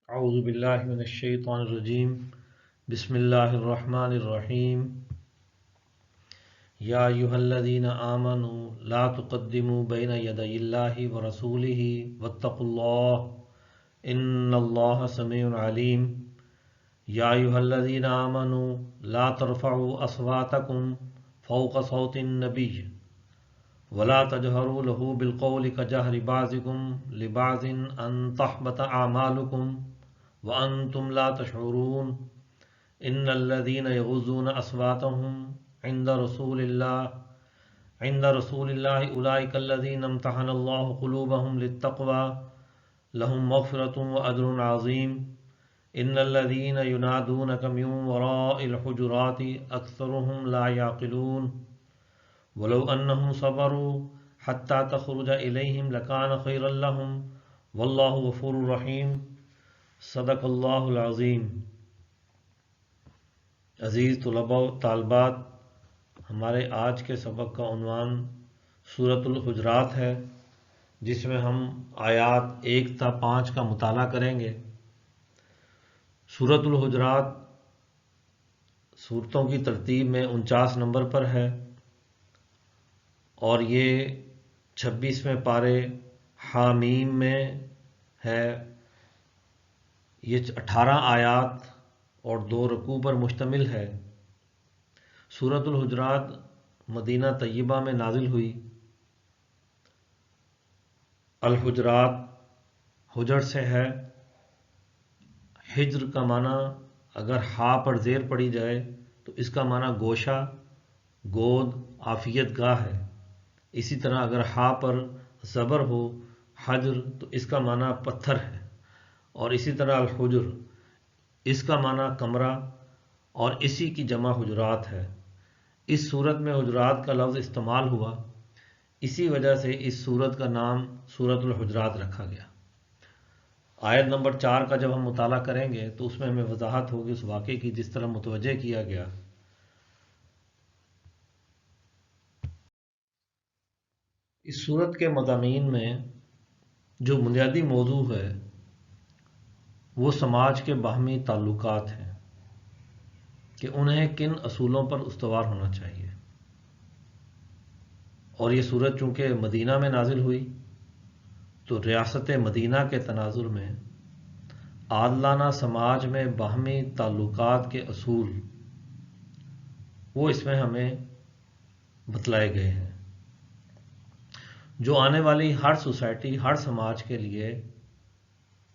اعوذ باللہ من الشیطان الرجیم بسم اللہ الرحمن الرحیم یا ایہا الذین آمنوا لا تقدموا بین یدی اللہ ورسولہ واتقوا اللہ ان اللہ سمیع علیم یا ایہا الذین آمنوا لا ترفعوا اصواتکم فوق صوت النبی ولا تجهروا له بالقول كجهر بعضكم لبعض ان تحبط اعمالكم وانتم لا تشعرون ان الذين يغضون اصواتهم عند رسول الله اولئك الذين امتحن الله قلوبهم للتقوى لهم مغفرة واجر عظيم ان الذين ينادونك من وراء الحجرات اكثرهم لا يعقلون ولو انهم صبروا حتى تخرج اليهم لكان خيرا لهم والله غفور رحيم صدق اللہ العظیم۔ عزیز طلباء و طالبات، ہمارے آج کے سبق کا عنوان سورۃ الحجرات ہے، جس میں ہم آیات 1 تا 5 کا مطالعہ کریں گے۔ سورۃ الحجرات سورتوں کی ترتیب میں 49 نمبر پر ہے اور یہ 26ویں پارے حامیم میں ہے۔ یہ 18 آیات اور 2 رکوع پر مشتمل ہے۔ سورۃ الحجرات مدینہ طیبہ میں نازل ہوئی۔ الحجرات حجر سے ہے۔ حجر کا معنی اگر ہا پر زیر پڑی جائے تو اس کا معنی گوشہ، گود، عافیت گاہ ہے۔ اسی طرح اگر ہا پر زبر ہو حجر تو اس کا معنی پتھر ہے، اور اسی طرح الحجر اس کا معنی کمرہ اور اسی کی جمع حجرات ہے۔ اس صورت میں حجرات کا لفظ استعمال ہوا، اسی وجہ سے اس صورت کا نام سورۃ الحجرات رکھا گیا۔ آیت نمبر 4 کا جب ہم مطالعہ کریں گے تو اس میں ہمیں وضاحت ہوگی اس واقعے کی جس طرح متوجہ کیا گیا۔ اس صورت کے مضامین میں جو بنیادی موضوع ہے وہ سماج کے باہمی تعلقات ہیں کہ انہیں کن اصولوں پر استوار ہونا چاہیے۔ اور یہ صورت چونکہ مدینہ میں نازل ہوئی تو ریاست مدینہ کے تناظر میں عادلانہ سماج میں باہمی تعلقات کے اصول وہ اس میں ہمیں بتلائے گئے ہیں، جو آنے والی ہر سوسائٹی، ہر سماج کے لیے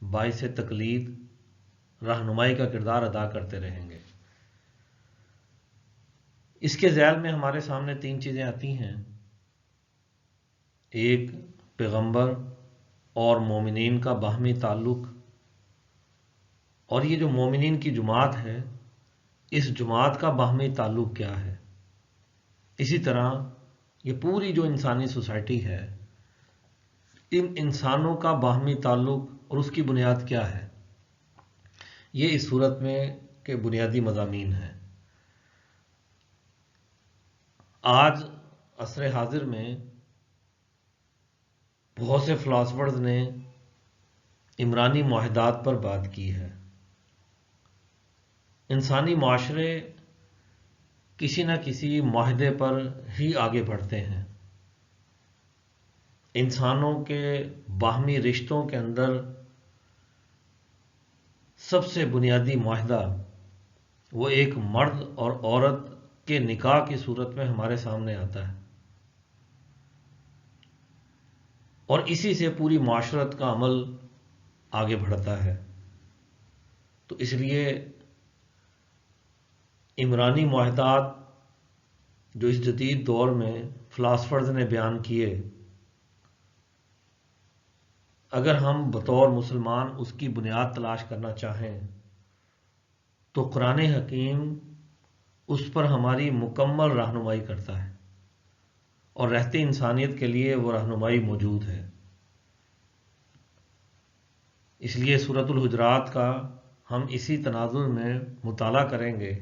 باعث تقلید، رہنمائی کا کردار ادا کرتے رہیں گے۔ اس کے ذیل میں ہمارے سامنے 3 چیزیں آتی ہیں: ایک پیغمبر اور مومنین کا باہمی تعلق، اور یہ جو مومنین کی جماعت ہے اس جماعت کا باہمی تعلق کیا ہے۔ اسی طرح یہ پوری جو انسانی سوسائٹی ہے، ان انسانوں کا باہمی تعلق اور اس کی بنیاد کیا ہے۔ یہ اس صورت میں کے بنیادی مضامین ہیں۔ آج عصر حاضر میں بہت سے فلاسفرز نے عمرانی معاہدات پر بات کی ہے۔ انسانی معاشرے کسی نہ کسی معاہدے پر ہی آگے بڑھتے ہیں۔ انسانوں کے باہمی رشتوں کے اندر سب سے بنیادی معاہدہ وہ ایک مرد اور عورت کے نکاح کی صورت میں ہمارے سامنے آتا ہے، اور اسی سے پوری معاشرت کا عمل آگے بڑھتا ہے۔ تو اس لیے عمرانی معاہدات جو اس جدید دور میں فلاسفرز نے بیان کیے، اگر ہم بطور مسلمان اس کی بنیاد تلاش کرنا چاہیں تو قرآن حکیم اس پر ہماری مکمل رہنمائی کرتا ہے، اور رہتی انسانیت کے لیے وہ رہنمائی موجود ہے۔ اس لیے سورۃ الحجرات کا ہم اسی تناظر میں مطالعہ کریں گے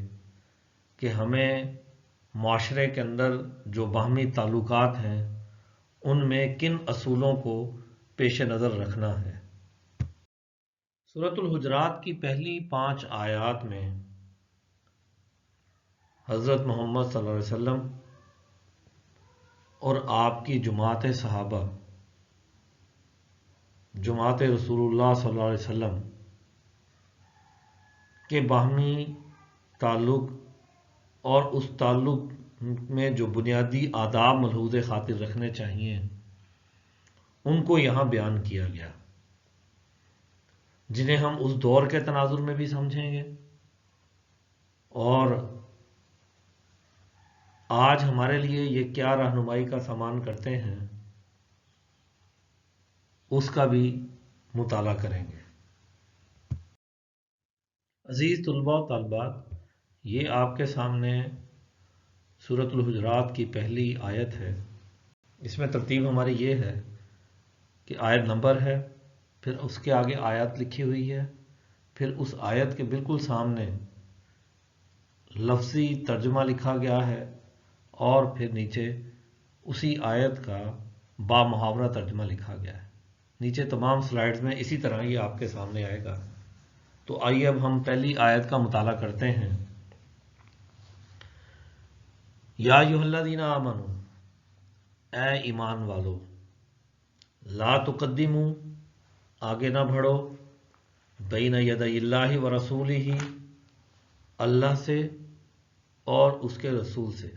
کہ ہمیں معاشرے کے اندر جو باہمی تعلقات ہیں ان میں کن اصولوں کو پیش نظر رکھنا ہے۔ سورۃ الحجرات کی پہلی 5 آیات میں حضرت محمد صلی اللہ علیہ وسلم اور آپ کی جماعت صحابہ، جماعت رسول اللہ صلی اللہ علیہ وسلم کے باہمی تعلق اور اس تعلق میں جو بنیادی آداب ملحوظ خاطر رکھنے چاہیے ان کو یہاں بیان کیا گیا، جنہیں ہم اس دور کے تناظر میں بھی سمجھیں گے اور آج ہمارے لیے یہ کیا رہنمائی کا سامان کرتے ہیں اس کا بھی مطالعہ کریں گے۔ عزیز طلباء و طالبات، یہ آپ کے سامنے سورۃ الحجرات کی پہلی آیت ہے۔ اس میں ترتیب ہماری یہ ہے کہ آیت نمبر ہے، پھر اس کے آگے آیت لکھی ہوئی ہے، پھر اس آیت کے بالکل سامنے لفظی ترجمہ لکھا گیا ہے اور پھر نیچے اسی آیت کا با محاورہ ترجمہ لکھا گیا ہے۔ نیچے تمام سلائیڈز میں اسی طرح یہ آپ کے سامنے آئے گا۔ تو آئیے اب ہم پہلی آیت کا مطالعہ کرتے ہیں۔ یا ایھا الذین آمنوا، اے ایمان والو، لا تقدموا، آگے نہ بڑھو، بین یدی اللہ و رسولہ، اللہ سے اور اس کے رسول سے،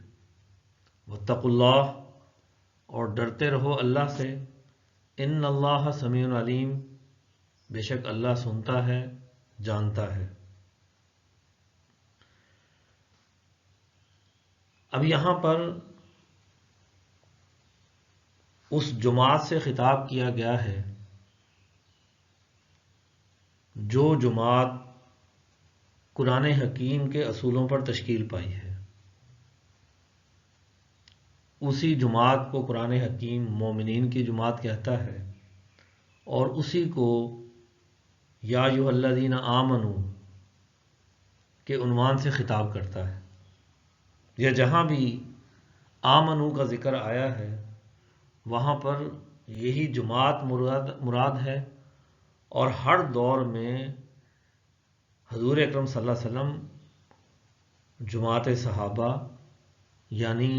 واتقوا اللہ، اور ڈرتے رہو اللہ سے، ان اللہ سمیع علیم، بے شک اللہ سنتا ہے، جانتا ہے۔ اب یہاں پر اس جماعت سے خطاب کیا گیا ہے جو جماعت قرآن حکیم کے اصولوں پر تشکیل پائی ہے۔ اسی جماعت کو قرآن حکیم مومنین کی جماعت کہتا ہے اور اسی کو یا ایھا الذین آمنوا کے عنوان سے خطاب کرتا ہے۔ یا جہاں بھی آمنو کا ذکر آیا ہے وہاں پر یہی جماعت مراد ہے، اور ہر دور میں حضور اکرم صلی اللہ علیہ وسلم جماعت صحابہ یعنی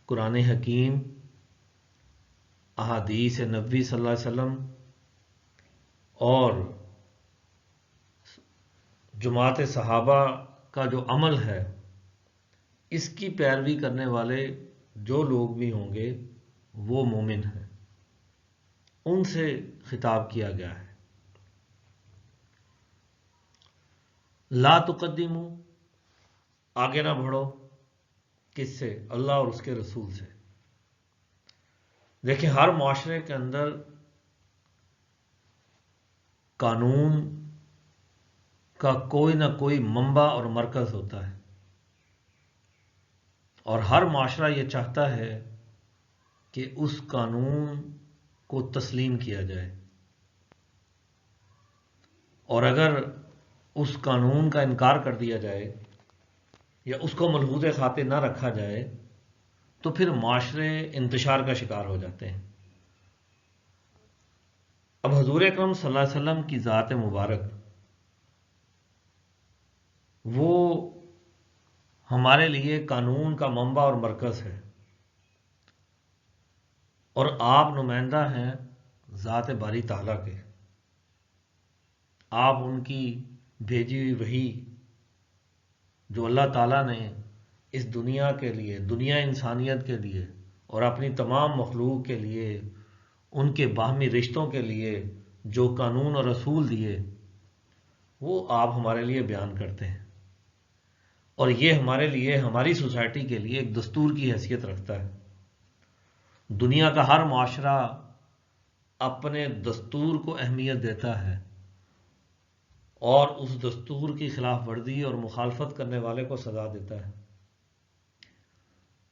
قرآن حکیم، احادیث نبوی صلی اللہ علیہ وسلم اور جماعت صحابہ کا جو عمل ہے اس کی پیروی کرنے والے جو لوگ بھی ہوں گے وہ مومن ہیں، ان سے خطاب کیا گیا ہے۔ لا تقدموا، آگے نہ بڑھو، کس سے؟ اللہ اور اس کے رسول سے۔ دیکھیں، ہر معاشرے کے اندر قانون کا کوئی نہ کوئی منبع اور مرکز ہوتا ہے، اور ہر معاشرہ یہ چاہتا ہے کہ اس قانون کو تسلیم کیا جائے، اور اگر اس قانون کا انکار کر دیا جائے یا اس کو ملحوظ خاطر نہ رکھا جائے تو پھر معاشرے انتشار کا شکار ہو جاتے ہیں۔ اب حضور اکرم صلی اللہ علیہ وسلم کی ذات مبارک وہ ہمارے لیے قانون کا منبع اور مرکز ہے، اور آپ نمائندہ ہیں ذات باری تعالیٰ کے۔ آپ ان کی بھیجی ہوئی وحی جو اللہ تعالیٰ نے اس دنیا کے لیے، دنیا انسانیت کے لیے اور اپنی تمام مخلوق کے لیے، ان کے باہمی رشتوں کے لیے جو قانون اور اصول دیے وہ آپ ہمارے لیے بیان کرتے ہیں، اور یہ ہمارے لیے، ہماری سوسائٹی کے لیے ایک دستور کی حیثیت رکھتا ہے۔ دنیا کا ہر معاشرہ اپنے دستور کو اہمیت دیتا ہے اور اس دستور کی خلاف ورزی اور مخالفت کرنے والے کو سزا دیتا ہے۔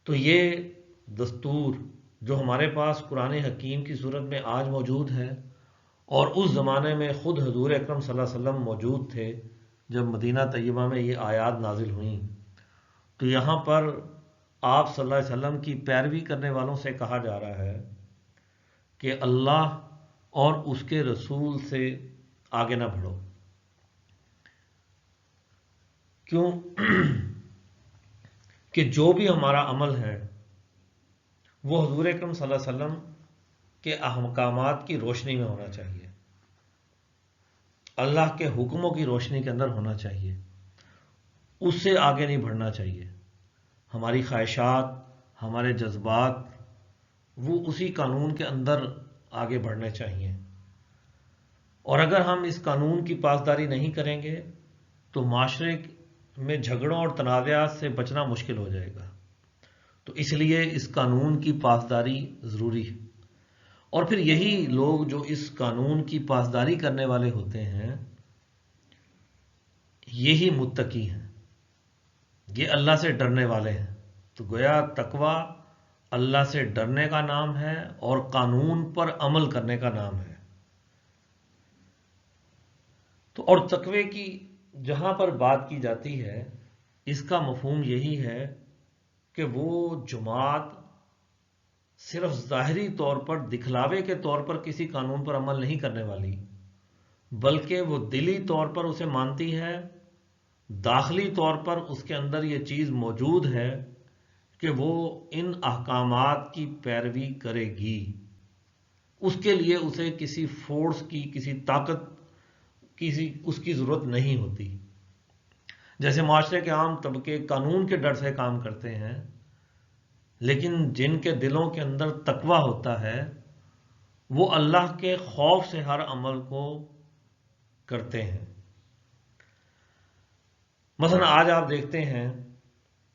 تو یہ دستور جو ہمارے پاس قرآن حکیم کی صورت میں آج موجود ہے، اور اس زمانے میں خود حضور اکرم صلی اللہ علیہ وسلم موجود تھے جب مدینہ طیبہ میں یہ آیات نازل ہوئیں، تو یہاں پر آپ صلی اللہ علیہ وسلم کی پیروی کرنے والوں سے کہا جا رہا ہے کہ اللہ اور اس کے رسول سے آگے نہ بڑھو. کیوں؟ کہ جو بھی ہمارا عمل ہے وہ حضور اکرم صلی اللہ علیہ وسلم کے احکامات کی روشنی میں ہونا چاہیے، اللہ کے حکموں کی روشنی کے اندر ہونا چاہیے، اس سے آگے نہیں بڑھنا چاہیے. ہماری خواہشات، ہمارے جذبات، وہ اسی قانون کے اندر آگے بڑھنے چاہیے. اور اگر ہم اس قانون کی پاسداری نہیں کریں گے تو معاشرے میں جھگڑوں اور تنازعات سے بچنا مشکل ہو جائے گا. تو اس لیے اس قانون کی پاسداری ضروری ہے. اور پھر یہی لوگ جو اس قانون کی پاسداری کرنے والے ہوتے ہیں یہی متقی ہیں، یہ اللہ سے ڈرنے والے ہیں. تو گویا تقوی اللہ سے ڈرنے کا نام ہے اور قانون پر عمل کرنے کا نام ہے. تو اور تقوی کی جہاں پر بات کی جاتی ہے اس کا مفہوم یہی ہے کہ وہ جماعت صرف ظاہری طور پر، دکھلاوے کے طور پر کسی قانون پر عمل نہیں کرنے والی، بلکہ وہ دلی طور پر اسے مانتی ہے، داخلی طور پر اس کے اندر یہ چیز موجود ہے کہ وہ ان احکامات کی پیروی کرے گی. اس کے لیے اسے کسی فورس کی، کسی طاقت اس کی ضرورت نہیں ہوتی. جیسے معاشرے کے عام طبقے قانون کے ڈر سے کام کرتے ہیں، لیکن جن کے دلوں کے اندر تقوی ہوتا ہے وہ اللہ کے خوف سے ہر عمل کو کرتے ہیں. مثلا آج آپ دیکھتے ہیں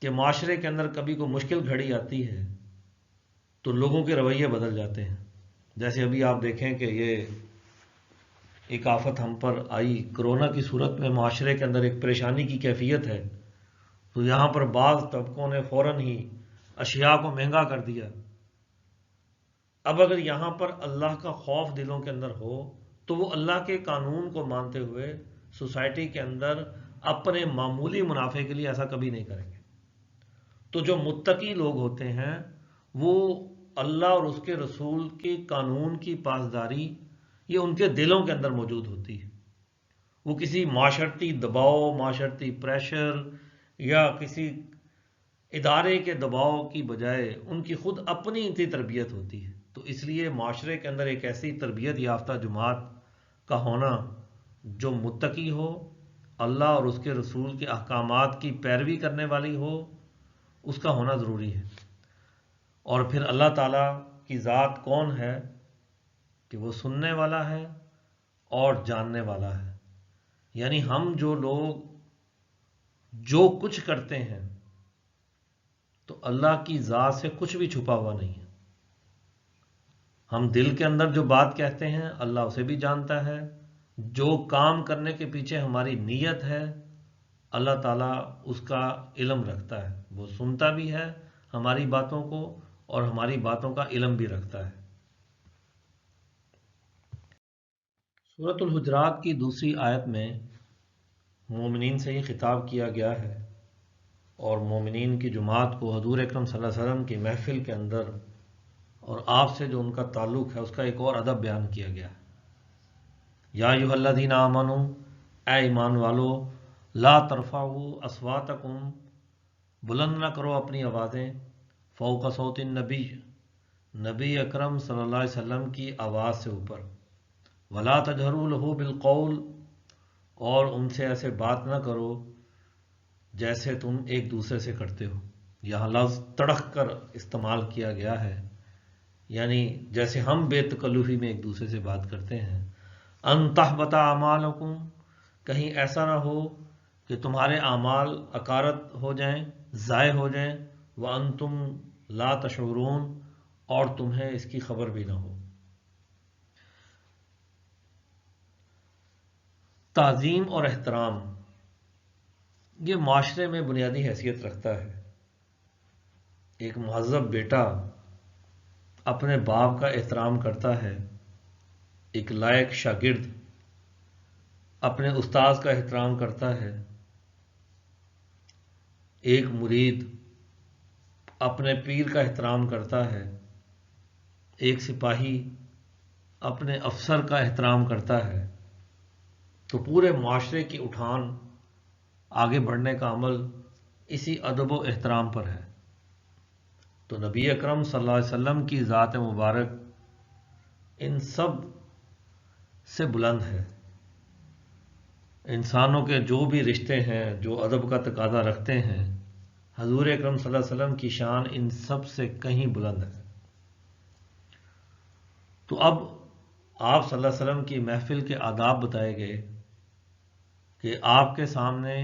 کہ معاشرے کے اندر کبھی کوئی مشکل گھڑی آتی ہے تو لوگوں کے رویے بدل جاتے ہیں. جیسے ابھی آپ دیکھیں کہ یہ ایک آفت ہم پر آئی کرونا کی صورت میں، معاشرے کے اندر ایک پریشانی کی کیفیت ہے، تو یہاں پر بعض طبقوں نے فوراً ہی اشیاء کو مہنگا کر دیا. اب اگر یہاں پر اللہ کا خوف دلوں کے اندر ہو تو وہ اللہ کے قانون کو مانتے ہوئے سوسائٹی کے اندر اپنے معمولی منافع کے لیے ایسا کبھی نہیں کریں گے. تو جو متقی لوگ ہوتے ہیں وہ اللہ اور اس کے رسول کے قانون کی پاسداری یہ ان کے دلوں کے اندر موجود ہوتی ہے. وہ کسی معاشرتی دباؤ، معاشرتی پریشر یا کسی ادارے کے دباؤ کی بجائے ان کی خود اپنی انتی تربیت ہوتی ہے. تو اس لیے معاشرے کے اندر ایک ایسی تربیت یافتہ جماعت کا ہونا جو متقی ہو، اللہ اور اس کے رسول کے احکامات کی پیروی کرنے والی ہو، اس کا ہونا ضروری ہے. اور پھر اللہ تعالیٰ کی ذات کون ہے کہ وہ سننے والا ہے اور جاننے والا ہے. یعنی ہم جو لوگ جو کچھ کرتے ہیں تو اللہ کی ذات سے کچھ بھی چھپا ہوا نہیں ہے. ہم دل کے اندر جو بات کہتے ہیں اللہ اسے بھی جانتا ہے. جو کام کرنے کے پیچھے ہماری نیت ہے اللہ تعالیٰ اس کا علم رکھتا ہے، وہ سنتا بھی ہے ہماری باتوں کو اور ہماری باتوں کا علم بھی رکھتا ہے. سورۃ الحجرات کی دوسری آیت میں مومنین سے ہی خطاب کیا گیا ہے اور مومنین کی جماعت کو حضور اکرم صلی اللہ علیہ وسلم کی محفل کے اندر اور آپ سے جو ان کا تعلق ہے اس کا ایک اور ادب بیان کیا گیا ہے. یا ایھا الذین آمنوا، اے ایمان والو، لا ترفعوا اصواتکم، بلند نہ کرو اپنی آوازیں، فوق صوت النبی، نبی اکرم صلی اللہ علیہ وسلم کی آواز سے اوپر، ولا تجہروا لہ بالقول، اور ان سے ایسے بات نہ کرو جیسے تم ایک دوسرے سے کرتے ہو. یہاں لفظ تڑک کر استعمال کیا گیا ہے، یعنی جیسے ہم بے تکلفی میں ایک دوسرے سے بات کرتے ہیں. ان تحبط اعمالکم، کہیں ایسا نہ ہو کہ تمہارے اعمال اکارت ہو جائیں، ضائع ہو جائیں، وانتم لا تشعرون، اور تمہیں اس کی خبر بھی نہ ہو. تعظیم اور احترام یہ معاشرے میں بنیادی حیثیت رکھتا ہے. ایک مہذب بیٹا اپنے باپ کا احترام کرتا ہے، ایک لائق شاگرد اپنے استاذ کا احترام کرتا ہے، ایک مرید اپنے پیر کا احترام کرتا ہے، ایک سپاہی اپنے افسر کا احترام کرتا ہے. تو پورے معاشرے کی اٹھان آگے بڑھنے کا عمل اسی ادب و احترام پر ہے۔ تو نبی اکرم صلی اللہ علیہ وسلم کی ذات مبارک ان سب سے بلند ہے۔ انسانوں کے جو بھی رشتے ہیں جو ادب کا تقاضا رکھتے ہیں، حضور اکرم صلی اللہ علیہ وسلم کی شان ان سب سے کہیں بلند ہے۔ تو اب آپ صلی اللہ علیہ وسلم کی محفل کے آداب بتائے گئے کہ آپ کے سامنے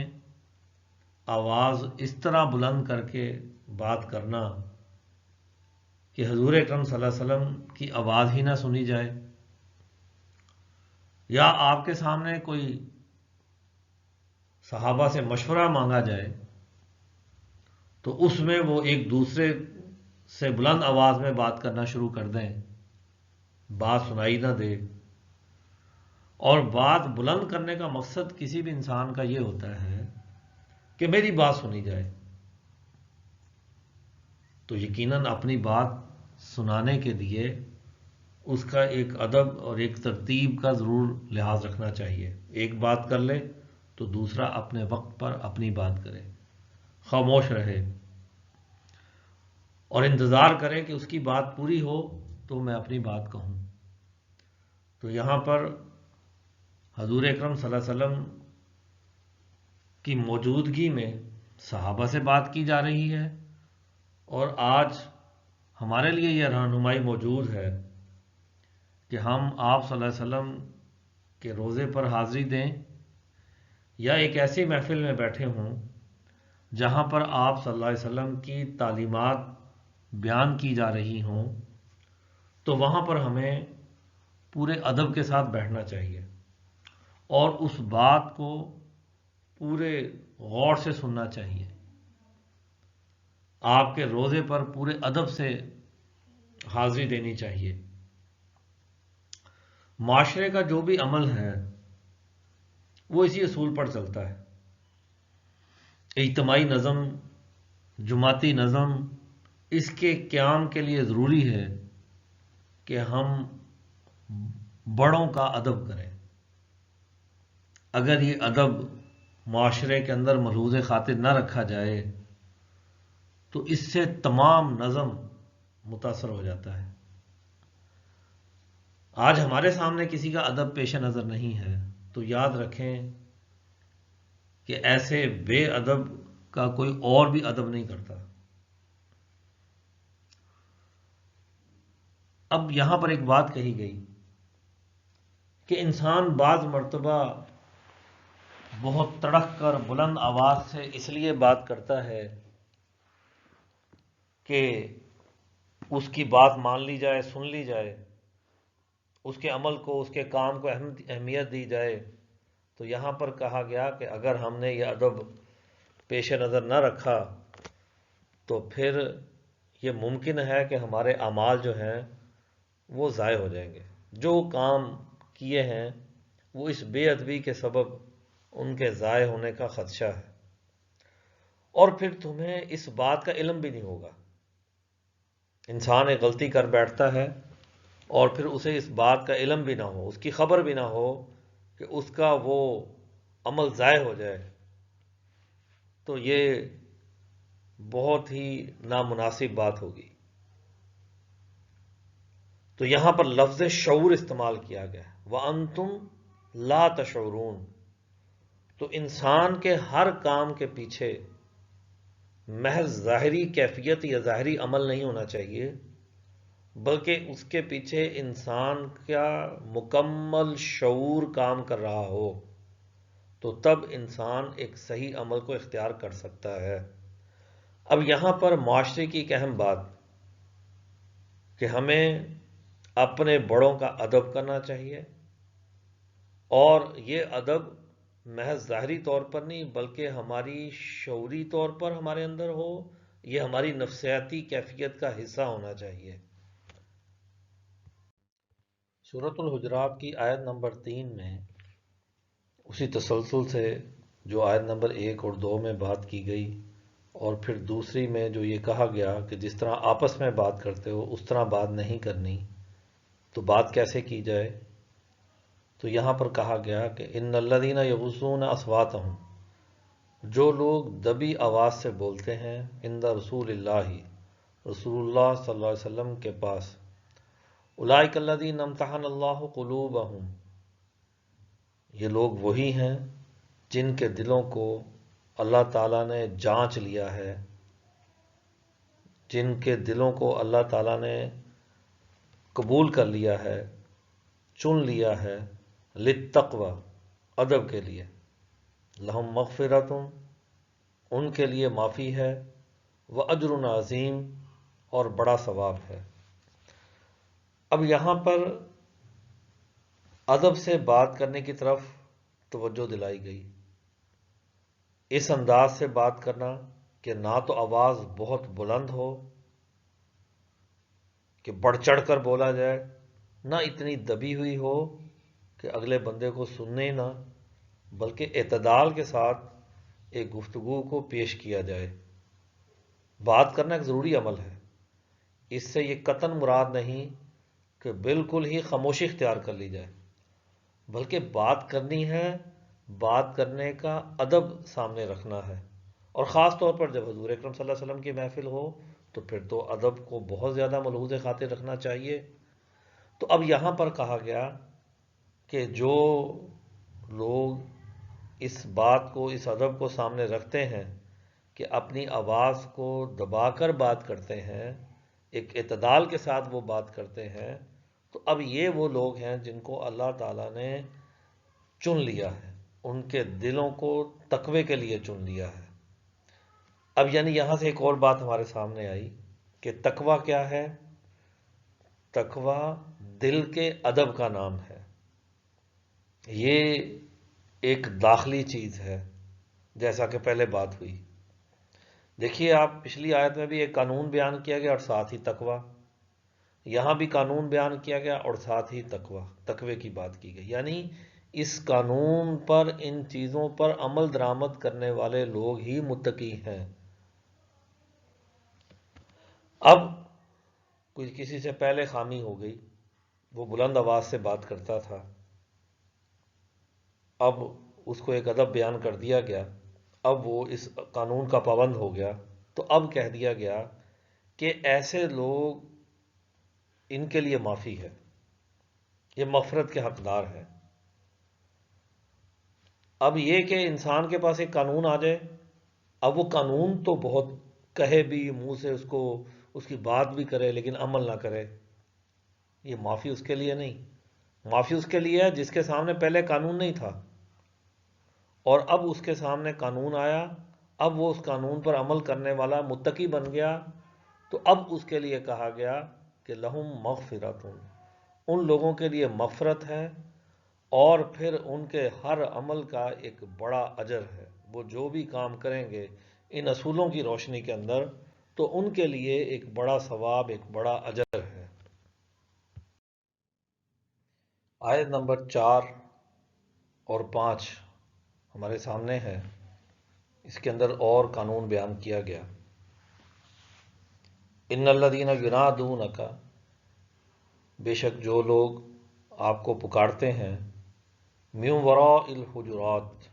آواز اس طرح بلند کر کے بات کرنا کہ حضور اکرم صلی اللہ علیہ وسلم کی آواز ہی نہ سنی جائے، یا آپ کے سامنے کوئی صحابہ سے مشورہ مانگا جائے تو اس میں وہ ایک دوسرے سے بلند آواز میں بات کرنا شروع کر دیں، بات سنائی نہ دے۔ اور بات بلند کرنے کا مقصد کسی بھی انسان کا یہ ہوتا ہے کہ میری بات سنی جائے، تو یقیناً اپنی بات سنانے کے لیے اس کا ایک ادب اور ایک ترتیب کا ضرور لحاظ رکھنا چاہیے۔ ایک بات کر لے تو دوسرا اپنے وقت پر اپنی بات کرے، خاموش رہے اور انتظار کرے کہ اس کی بات پوری ہو تو میں اپنی بات کہوں۔ تو یہاں پر حضور اکرم صلی اللہ علیہ وسلم کی موجودگی میں صحابہ سے بات کی جا رہی ہے، اور آج ہمارے لیے یہ رہنمائی موجود ہے کہ ہم آپ صلی اللہ علیہ وسلم کے روضے پر حاضری دیں یا ایک ایسی محفل میں بیٹھے ہوں جہاں پر آپ صلی اللہ علیہ وسلم کی تعلیمات بیان کی جا رہی ہوں، تو وہاں پر ہمیں پورے ادب کے ساتھ بیٹھنا چاہیے اور اس بات کو پورے غور سے سننا چاہیے۔ آپ کے روضے پر پورے ادب سے حاضری دینی چاہیے۔ معاشرے کا جو بھی عمل ہے وہ اسی اصول پر چلتا ہے۔ اجتماعی نظم، جماعتی نظم، اس کے قیام کے لیے ضروری ہے کہ ہم بڑوں کا ادب کریں۔ اگر یہ ادب معاشرے کے اندر ملحوظ خاطر نہ رکھا جائے تو اس سے تمام نظم متاثر ہو جاتا ہے۔ آج ہمارے سامنے کسی کا ادب پیش نظر نہیں ہے تو یاد رکھیں کہ ایسے بے ادب کا کوئی اور بھی ادب نہیں کرتا۔ اب یہاں پر ایک بات کہی گئی کہ انسان بعض مرتبہ بہت تڑک کر بلند آواز سے اس لیے بات کرتا ہے کہ اس کی بات مان لی جائے، سن لی جائے، اس کے عمل کو، اس کے کام کو اہمیت دی جائے۔ تو یہاں پر کہا گیا کہ اگر ہم نے یہ ادب پیش نظر نہ رکھا تو پھر یہ ممکن ہے کہ ہمارے اعمال جو ہیں وہ ضائع ہو جائیں گے۔ جو کام کیے ہیں وہ اس بے ادبی کے سبب ان کے ضائع ہونے کا خدشہ ہے، اور پھر تمہیں اس بات کا علم بھی نہیں ہوگا۔ انسان ایک غلطی کر بیٹھتا ہے اور پھر اسے اس بات کا علم بھی نہ ہو، اس کی خبر بھی نہ ہو کہ اس کا وہ عمل ضائع ہو جائے، تو یہ بہت ہی نامناسب بات ہوگی۔ تو یہاں پر لفظ شعور استعمال کیا گیا ہے، وَأَنْتُمْ لَا تَشْعُرُونَ۔ تو انسان کے ہر کام کے پیچھے محض ظاہری کیفیت یا ظاہری عمل نہیں ہونا چاہیے، بلکہ اس کے پیچھے انسان کا مکمل شعور کام کر رہا ہو، تو تب انسان ایک صحیح عمل کو اختیار کر سکتا ہے۔ اب یہاں پر معاشرے کی ایک اہم بات کہ ہمیں اپنے بڑوں کا ادب کرنا چاہیے، اور یہ ادب محض ظاہری طور پر نہیں بلکہ ہماری شعوری طور پر ہمارے اندر ہو، یہ ہماری نفسیاتی کیفیت کا حصہ ہونا چاہیے۔ سورۃ الحجرات کی آیت نمبر 3 میں اسی تسلسل سے جو آیت نمبر 1 اور 2 میں بات کی گئی، اور پھر دوسری میں جو یہ کہا گیا کہ جس طرح آپس میں بات کرتے ہو اس طرح بات نہیں کرنی، تو بات کیسے کی جائے؟ تو یہاں پر کہا گیا کہ ان الذین یغضون اصواتہم، جو لوگ دبی آواز سے بولتے ہیں، عند رسول اللہ، رسول اللہ صلی اللہ علیہ وسلم کے پاس، اولئک الذین امتحن اللہ قلوبہم، یہ لوگ وہی ہیں جن کے دلوں کو اللہ تعالیٰ نے جانچ لیا ہے، جن کے دلوں کو اللہ تعالیٰ نے قبول کر لیا ہے، چن لیا ہے، للتقوی، ادب کے لیے، لہم مغفرۃ، ان کے لیے معافی ہے، واجر عظیم، اور بڑا ثواب ہے۔ اب یہاں پر ادب سے بات کرنے کی طرف توجہ دلائی گئی، اس انداز سے بات کرنا کہ نہ تو آواز بہت بلند ہو کہ بڑھ چڑھ کر بولا جائے، نہ اتنی دبی ہوئی ہو کہ اگلے بندے کو سننے نہ، بلکہ اعتدال کے ساتھ ایک گفتگو کو پیش کیا جائے۔ بات کرنا ایک ضروری عمل ہے، اس سے یہ قطعاً مراد نہیں کہ بالکل ہی خاموشی اختیار کر لی جائے، بلکہ بات کرنی ہے، بات کرنے کا ادب سامنے رکھنا ہے، اور خاص طور پر جب حضور اکرم صلی اللہ علیہ وسلم کی محفل ہو تو پھر تو ادب کو بہت زیادہ ملحوظ خاطر رکھنا چاہیے۔ تو اب یہاں پر کہا گیا کہ جو لوگ اس بات کو، اس ادب کو سامنے رکھتے ہیں کہ اپنی آواز کو دبا کر بات کرتے ہیں، ایک اعتدال کے ساتھ وہ بات کرتے ہیں، تو اب یہ وہ لوگ ہیں جن کو اللہ تعالیٰ نے چن لیا ہے، ان کے دلوں کو تقوی کے لیے چن لیا ہے۔ اب یعنی یہاں سے ایک اور بات ہمارے سامنے آئی کہ تقوی کیا ہے؟ تقوی دل کے ادب کا نام ہے، یہ ایک داخلی چیز ہے، جیسا کہ پہلے بات ہوئی۔ دیکھیے آپ، پچھلی آیت میں بھی ایک قانون بیان کیا گیا اور ساتھ ہی تقوی، یہاں بھی قانون بیان کیا گیا اور ساتھ ہی تقوی کی بات کی گئی، یعنی اس قانون پر، ان چیزوں پر عمل درآمد کرنے والے لوگ ہی متقی ہیں۔ اب کوئی کسی سے پہلے خامی ہو گئی، وہ بلند آواز سے بات کرتا تھا، اب اس کو ایک ادب بیان کر دیا گیا، اب وہ اس قانون کا پابند ہو گیا، تو اب کہہ دیا گیا کہ ایسے لوگ، ان کے لیے معافی ہے، یہ مغفرت کے حقدار ہیں۔ اب یہ کہ انسان کے پاس ایک قانون آ جائے، اب وہ قانون تو بہت کہے بھی، منہ سے اس کو، اس کی بات بھی کرے، لیکن عمل نہ کرے، یہ معافی اس کے لیے نہیں۔ معافی اس کے لیے ہے جس کے سامنے پہلے قانون نہیں تھا، اور اب اس کے سامنے قانون آیا، اب وہ اس قانون پر عمل کرنے والا متقی بن گیا، تو اب اس کے لیے کہا گیا کہ لہم مغفرۃ، ان لوگوں کے لیے مغفرت ہے، اور پھر ان کے ہر عمل کا ایک بڑا اجر ہے، وہ جو بھی کام کریں گے ان اصولوں کی روشنی کے اندر، تو ان کے لیے ایک بڑا ثواب، ایک بڑا اجر ہے۔ آیت نمبر 4 اور 5 ہمارے سامنے ہے، اس کے اندر اور قانون بیان کیا گیا۔ ان الذین ینادونک، بے شک جو لوگ آپ کو پکارتے ہیں، من وراء الحجرات،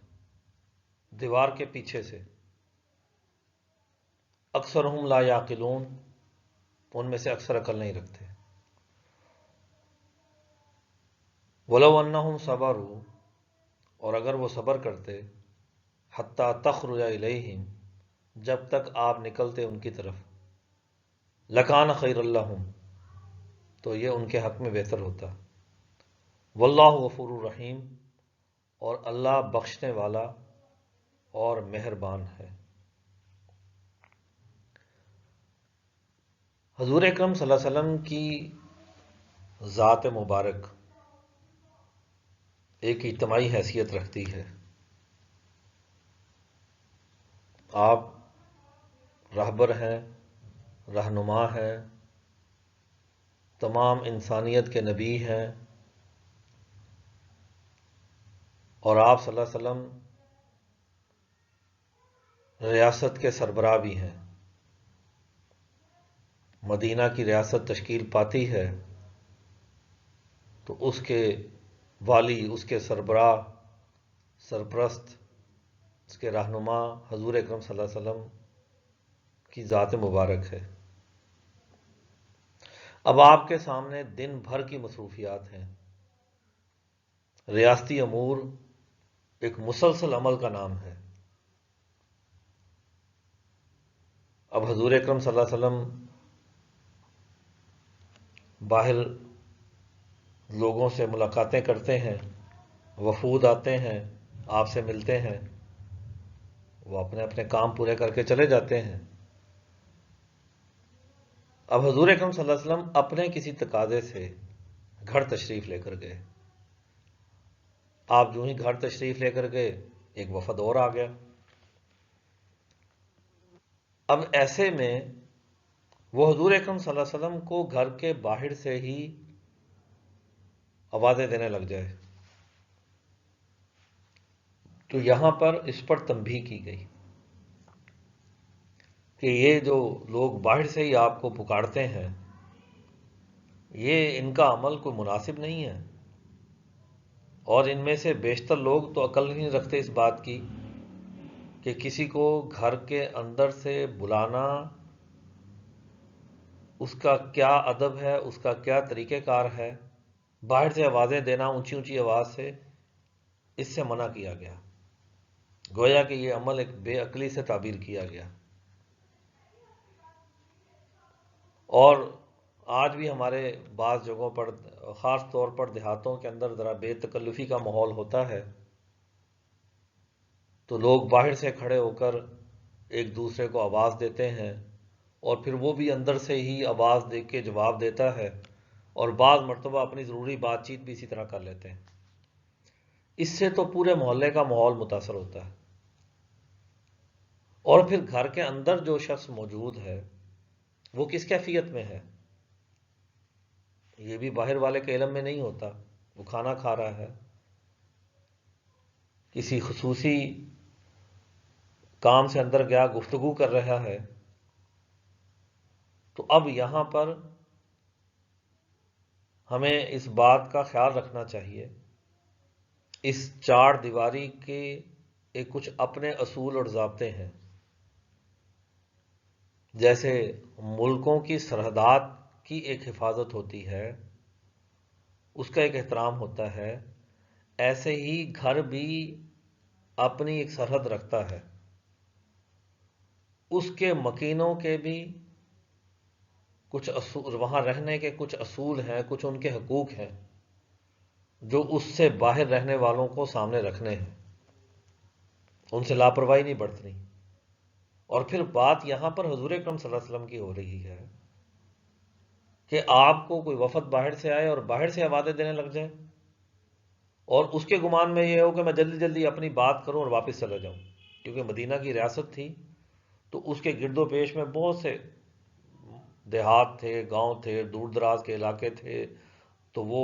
دیوار کے پیچھے سے، اکثرہم لا یعقلون، ان میں سے اکثر عقل نہیں رکھتے، ولو انہم صبروا، اور اگر وہ صبر کرتے، حتی تخرج الیہم، جب تک آپ نکلتے ان کی طرف، لکان خیر لہم، تو یہ ان کے حق میں بہتر ہوتا، واللہ غفور الرحیم، اور اللہ بخشنے والا اور مہربان ہے۔ حضور اکرم صلی اللہ علیہ وسلم کی ذات مبارک ایک اجتماعی حیثیت رکھتی ہے، آپ رہبر ہیں، رہنما ہیں، تمام انسانیت کے نبی ہیں، اور آپ صلی اللہ علیہ وسلم ریاست کے سربراہ بھی ہیں۔ مدینہ کی ریاست تشکیل پاتی ہے تو اس کے والی، اس کے سربراہ، سرپرست، اس کے رہنما حضور اکرم صلی اللہ علیہ وسلم کی ذات مبارک ہے۔ اب آپ کے سامنے دن بھر کی مصروفیات ہیں۔ ریاستی امور ایک مسلسل عمل کا نام ہے۔ اب حضور اکرم صلی اللہ علیہ وسلم باہر لوگوں سے ملاقاتیں کرتے ہیں، وفود آتے ہیں، آپ سے ملتے ہیں، وہ اپنے اپنے کام پورے کر کے چلے جاتے ہیں۔ اب حضور اکرم صلی اللہ علیہ وسلم اپنے کسی تقاضے سے گھر تشریف لے کر گئے۔ آپ جو ہی گھر تشریف لے کر گئے، ایک وفد اور آ گیا۔ اب ایسے میں وہ حضور اکرم صلی اللہ علیہ وسلم کو گھر کے باہر سے ہی آوازیں دینے لگ جائے، تو یہاں پر اس پر تنبیہ کی گئی کہ یہ جو لوگ باہر سے ہی آپ کو پکارتے ہیں، یہ ان کا عمل کوئی مناسب نہیں ہے، اور ان میں سے بیشتر لوگ تو عقل نہیں رکھتے اس بات کی کہ کسی کو گھر کے اندر سے بلانا، اس کا کیا ادب ہے، اس کا کیا طریقہ کار ہے۔ باہر سے آوازیں دینا اونچی اونچی آواز سے، اس سے منع کیا گیا، گویا کہ یہ عمل ایک بے عقلی سے تعبیر کیا گیا۔ اور آج بھی ہمارے بعض جگہوں پر، خاص طور پر دیہاتوں کے اندر ذرا بے تکلفی کا ماحول ہوتا ہے، تو لوگ باہر سے کھڑے ہو کر ایک دوسرے کو آواز دیتے ہیں، اور پھر وہ بھی اندر سے ہی آواز دے کے جواب دیتا ہے، اور بعض مرتبہ اپنی ضروری بات چیت بھی اسی طرح کر لیتے ہیں۔ اس سے تو پورے محلے کا ماحول متاثر ہوتا ہے، اور پھر گھر کے اندر جو شخص موجود ہے وہ کس کیفیت میں ہے، یہ بھی باہر والے کے علم میں نہیں ہوتا۔ وہ کھانا کھا رہا ہے، کسی خصوصی کام سے اندر گیا، گفتگو کر رہا ہے، تو اب یہاں پر ہمیں اس بات کا خیال رکھنا چاہیے، اس چار دیواری کے ایک کچھ اپنے اصول اور ضابطے ہیں۔ جیسے ملکوں کی سرحدات کی ایک حفاظت ہوتی ہے، اس کا ایک احترام ہوتا ہے، ایسے ہی گھر بھی اپنی ایک سرحد رکھتا ہے، اس کے مکینوں کے بھی کچھ اصول، وہاں رہنے کے کچھ اصول ہیں، کچھ ان کے حقوق ہیں جو اس سے باہر رہنے والوں کو سامنے رکھنے ہیں، ان سے لاپرواہی نہیں برتنی۔ اور پھر بات یہاں پر حضور اکرم صلی اللہ علیہ وسلم کی ہو رہی ہے کہ آپ کو کوئی وفد باہر سے آئے اور باہر سے آوازیں دینے لگ جائے، اور اس کے گمان میں یہ ہو کہ میں جلدی جلدی اپنی بات کروں اور واپس چلا جاؤں، کیونکہ مدینہ کی ریاست تھی تو اس کے گرد و پیش میں بہت سے دیہات تھے، گاؤں تھے، دور دراز کے علاقے تھے، تو وہ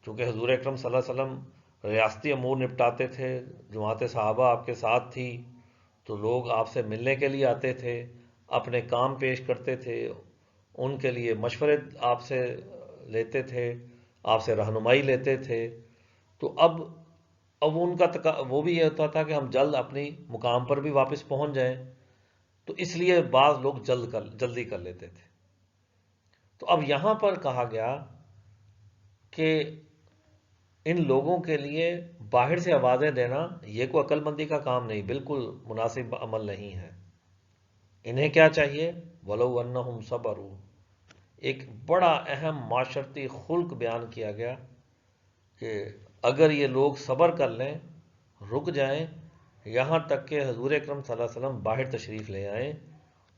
چونکہ حضور اکرم صلی اللہ علیہ وسلم ریاستی امور نپٹاتے تھے، جماعت صحابہ آپ کے ساتھ تھی، تو لوگ آپ سے ملنے کے لیے آتے تھے، اپنے کام پیش کرتے تھے، ان کے لیے مشورے آپ سے لیتے تھے، آپ سے رہنمائی لیتے تھے، تو اب ان کا وہ بھی یہ ہوتا تھا کہ ہم جلد اپنی مقام پر بھی واپس پہنچ جائیں، تو اس لیے بعض لوگ جلدی کر لیتے تھے۔ تو اب یہاں پر کہا گیا کہ ان لوگوں کے لیے باہر سے آوازیں دینا یہ کوئی عقل مندی کا کام نہیں، بالکل مناسب عمل نہیں ہے۔ انہیں کیا چاہیے؟ وَلَوْ أَنَّهُمْ صَبَرُوا، ایک بڑا اہم معاشرتی خلق بیان کیا گیا کہ اگر یہ لوگ صبر کر لیں، رک جائیں، یہاں تک کہ حضور اکرم صلی اللہ علیہ وسلم باہر تشریف لے آئیں،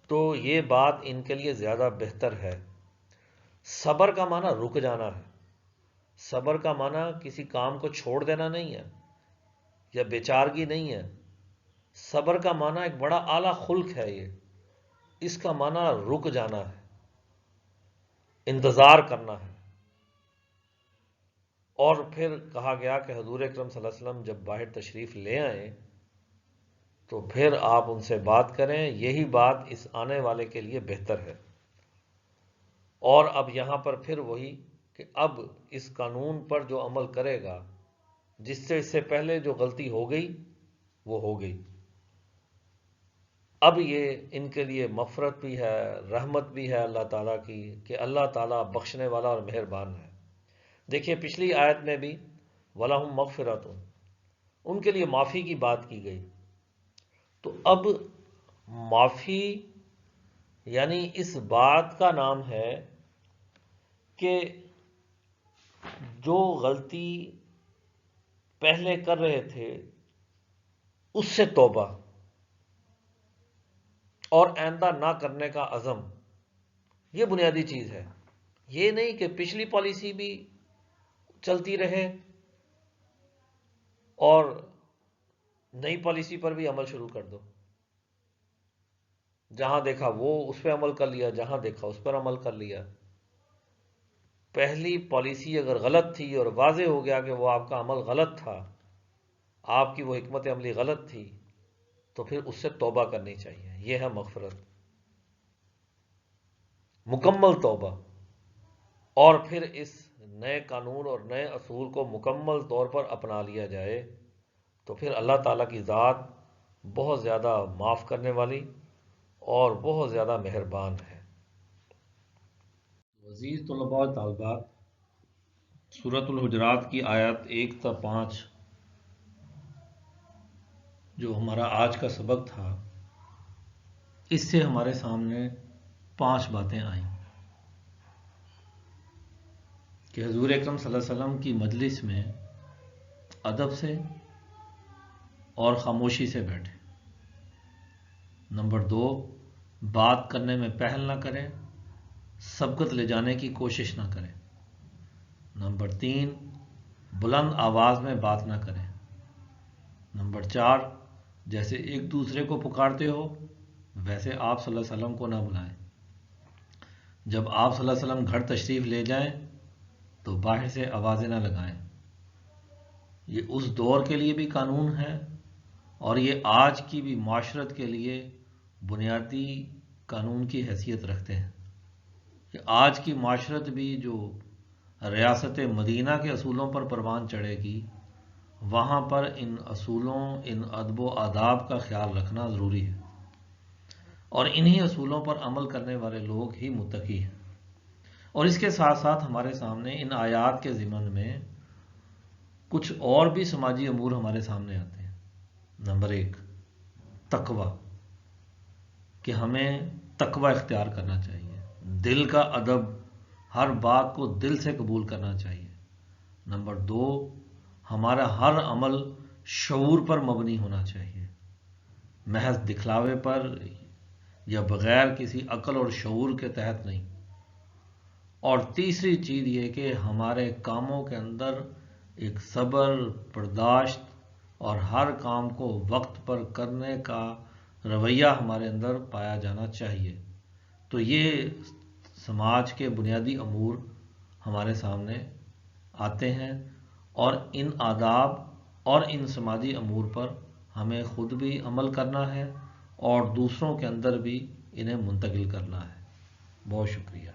تو یہ بات ان کے لیے زیادہ بہتر ہے۔ صبر کا معنی رک جانا ہے، صبر کا معنی کسی کام کو چھوڑ دینا نہیں ہے، یا بیچارگی نہیں ہے۔ صبر کا معنی ایک بڑا اعلیٰ خلق ہے، اس کا معنی رک جانا ہے، انتظار کرنا ہے۔ اور پھر کہا گیا کہ حضور اکرم صلی اللہ علیہ وسلم جب باہر تشریف لے آئیں تو پھر آپ ان سے بات کریں، یہی بات اس آنے والے کے لیے بہتر ہے۔ اور اب یہاں پر پھر وہی کہ اب اس قانون پر جو عمل کرے گا، جس سے اس سے پہلے جو غلطی ہو گئی وہ ہو گئی، اب یہ ان کے لیے مغفرت بھی ہے، رحمت بھی ہے اللہ تعالیٰ کی، کہ اللہ تعالیٰ بخشنے والا اور مہربان ہے۔ دیکھیے پچھلی آیت میں بھی وَلَهُمْ مَغْفِرَةٌ، ان کے لیے معافی کی بات کی گئی۔ تو اب معافی یعنی اس بات کا نام ہے کہ جو غلطی پہلے کر رہے تھے اس سے توبہ اور آئندہ نہ کرنے کا عزم، یہ بنیادی چیز ہے۔ یہ نہیں کہ پچھلی پالیسی بھی چلتی رہے اور نئی پالیسی پر بھی عمل شروع کر دو، جہاں دیکھا وہ اس پہ عمل کر لیا، جہاں دیکھا اس پر عمل کر لیا۔ پہلی پالیسی اگر غلط تھی اور واضح ہو گیا کہ وہ آپ کا عمل غلط تھا، آپ کی وہ حکمت عملی غلط تھی، تو پھر اس سے توبہ کرنی چاہیے۔ یہ ہے مغفرت، مکمل توبہ، اور پھر اس نئے قانون اور نئے اصول کو مکمل طور پر اپنا لیا جائے، تو پھر اللہ تعالیٰ کی ذات بہت زیادہ معاف کرنے والی اور بہت زیادہ مہربان ہے۔ عزیز طلباء و طالبات، سورۃ الحجرات کی آیت 1 تا 5 جو ہمارا آج کا سبق تھا، اس سے ہمارے سامنے 5 باتیں آئیں کہ حضور اکرم صلی اللہ علیہ وسلم کی مجلس میں ادب سے اور خاموشی سے بیٹھے۔ نمبر 2، بات کرنے میں پہل نہ کریں، سبقت لے جانے کی کوشش نہ کریں۔ نمبر 3، بلند آواز میں بات نہ کریں۔ نمبر 4، جیسے ایک دوسرے کو پکارتے ہو ویسے آپ صلی اللہ علیہ وسلم کو نہ بلائیں۔ جب آپ صلی اللہ علیہ وسلم گھر تشریف لے جائیں تو باہر سے آوازیں نہ لگائیں۔ یہ اس دور کے لیے بھی قانون ہے اور یہ آج کی بھی معاشرت کے لیے بنیادی قانون کی حیثیت رکھتے ہیں کہ آج کی معاشرت بھی جو ریاست مدینہ کے اصولوں پر پروان چڑھے گی، وہاں پر ان اصولوں، ان ادب و آداب کا خیال رکھنا ضروری ہے، اور انہی اصولوں پر عمل کرنے والے لوگ ہی متقی ہیں۔ اور اس کے ساتھ ساتھ ہمارے سامنے ان آیات کے ضمن میں کچھ اور بھی سماجی امور ہمارے سامنے آتے ہیں۔ نمبر 1، تقوی، کہ ہمیں تقوی اختیار کرنا چاہیے، دل کا ادب، ہر بات کو دل سے قبول کرنا چاہیے۔ نمبر 2، ہمارا ہر عمل شعور پر مبنی ہونا چاہیے، محض دکھلاوے پر یا بغیر کسی عقل اور شعور کے تحت نہیں۔ اور تیسری چیز یہ کہ ہمارے کاموں کے اندر ایک صبر، برداشت اور ہر کام کو وقت پر کرنے کا رویہ ہمارے اندر پایا جانا چاہیے۔ تو یہ سماج کے بنیادی امور ہمارے سامنے آتے ہیں، اور ان آداب اور ان سماجی امور پر ہمیں خود بھی عمل کرنا ہے اور دوسروں کے اندر بھی انہیں منتقل کرنا ہے۔ بہت شکریہ۔